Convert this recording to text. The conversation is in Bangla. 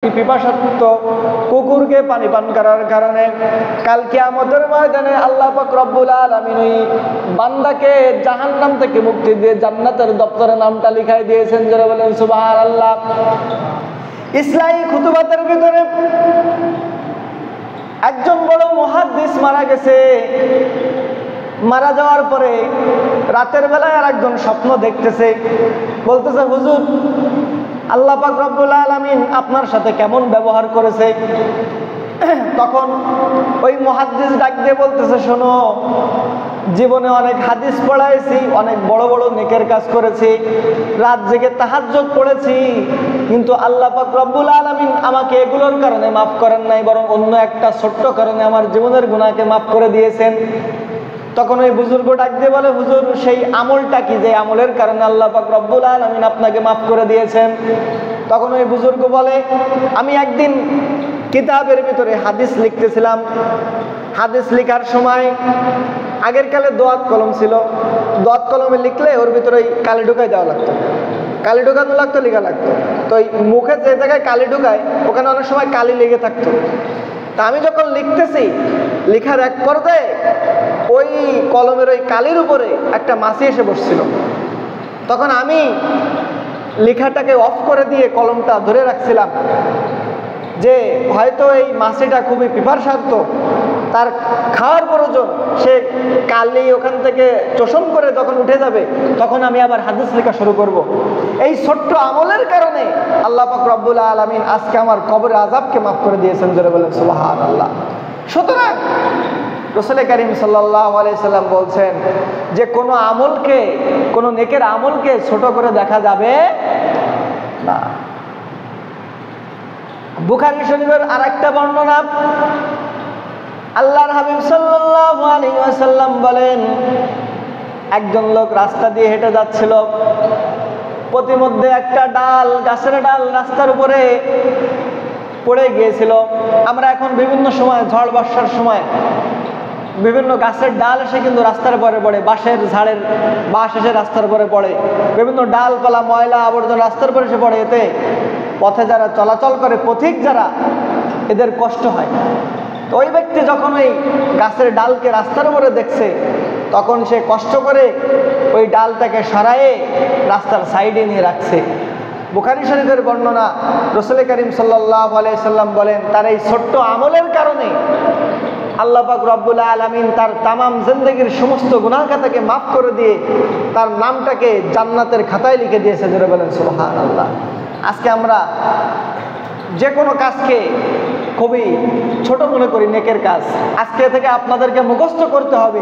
পিপাসার্ত কুকুরকে পানি পান করার কারণে কাল কিয়ামতের ময়দানে আল্লাহ পাক রব্বুল আলামিন ওই বান্দাকে জাহান্নাম থেকে মুক্তি দিয়ে জান্নাতের দপ্তরে নামটা লিখাই দিয়েছেন। যারা বলেন সুবহানাল্লাহ। ইসলামী খুতুবাতের ভিতরে একজন বড় মুহাদ্দিস মারা গেছে। মারা যাওয়ার পরে রাতের বেলায় আর একজন স্বপ্ন দেখতেছে, বলতেছে হুজুর আল্লাহ পাক রব্বুল আলামিন আপনার সাথে কেমন ব্যবহার করেছে। তখন ওই মুহাদ্দিস ডাক দিয়ে বলতেছে, শোনো, জীবনে অনেক হাদিস পড়াইছি, অনেক বড় বড় নেকের কাজ করেছি, রাত জেগে তাহাজ্জুদ পড়েছি, কিন্তু আল্লাহ পাক রব্বুল আলামিন আমাকে এগুলোর কারণে মাফ করেন নাই, বরং অন্য একটা ছোট্ট কারণে আমার জীবনের গুনাহকে মাফ করে দিয়েছেন। তখন ওই বুজুর্গ ডাক দিয়ে বলে, হুজুর সেই আমলটা কি, যে আমলের কারণে আল্লাহ পাক রব্বুল আলামিন আপনাকে মাফ করে দিয়েছেন? তখন ওই বুজুর্গ বলে, আমি একদিন কিতাবের ভিতরে হাদিস লিখতেছিলাম। হাদিস লেখার সময় আগের কালে দোয়াত কলম ছিল, দোয়াত কলমে লিখলে ওর ভিতরে কালি ঢুকাই দেওয়া লাগতো, কালি ঢুকানো লাগতো, লেখা লাগতো। তো ওই মুখে যে জায়গায় কালি ঢুকায় ওখানে অনেক সময় কালি লেগে থাকতো। তা আমি যখন লিখতেছি, লেখার এক পর্যায়ে ওই কলমের ওই কালির উপরে একটা মাছি এসে বসছিল। তখন আমি লেখাটাকে অফ করে দিয়ে কলমটা ধরে রাখছিলাম, যে হয়তো এই মাছিটা খুবই পিপাসার্ত, তার খাওয়ার প্রয়োজন, সে কালি ওখান থেকে চোষণ করে যখন উঠে যাবে তখন আমি আবার হাদিস লেখা শুরু করব। এই ছোট্ট আমলের কারণে আল্লাহ পাক রব্বুল আলামিন আজকে আমার কবরে আযাবকে মাফ করে দিয়েছেন। জোরে বলেন সুবহানাল্লাহ। সুতরাং রাসূল কারীম সাল্লাল্লাহু আলাইহি সাল্লাম বলছেন যে কোনো আমলকে, কোনো নেকের আমলকে ছোট করে দেখা যাবে না। বুখারী শরীফের আরেকটা বর্ণনা, আল্লাহর হাবিব সাল্লাল্লাহু আলাইহি ওয়াসাল্লাম বলেন, একজন লোক রাস্তা দিয়ে হেঁটে যাচ্ছিল, প্রতিমধ্যে একটা ডাল, গাছের ডাল রাস্তার উপরে পড়ে গিয়েছিল। আমরা এখন বিভিন্ন সময় ঝড় বর্ষার সময় বিভিন্ন গাছের ডাল এসে কিন্তু রাস্তার উপরে পড়ে, বাঁশের ঝাড়ের বাঁশ এসে রাস্তার উপরে পড়ে, বিভিন্ন ডালপালা ময়লা আবর্জনা রাস্তার উপরে এসে পড়ে। এতে পথে যারা চলাচল করে, পথিক যারা, এদের কষ্ট হয়। তো ওই ব্যক্তি যখন ওই গাছের ডালকে রাস্তার উপরে দেখছে, তখন সে কষ্ট করে ওই ডালটাকে সরায়ে রাস্তার সাইডে নিয়ে রাখছে। বুখারী শরীফের বর্ণনা, রাসূল কারীম সাল্লাল্লাহু আলাইহি সাল্লাম বলেন, তার এই ছোট্ট আমলের কারণে আল্লাহ পাক রব্বুল আলামিন তার তামাম জিন্দেগির সমস্ত গুনাহ খাতাকে মাফ করে দিয়ে তার নামটাকে জান্নাতের খাতায় লিখে দিয়েছে। যারা বলেন সুবহানাল্লাহ। আজকে আমরা যে কোনো কাজকে খুবই ছোট মনে করি, নেকের কাজ। আজকে থেকে আপনাদেরকে মুখস্থ করতে হবে।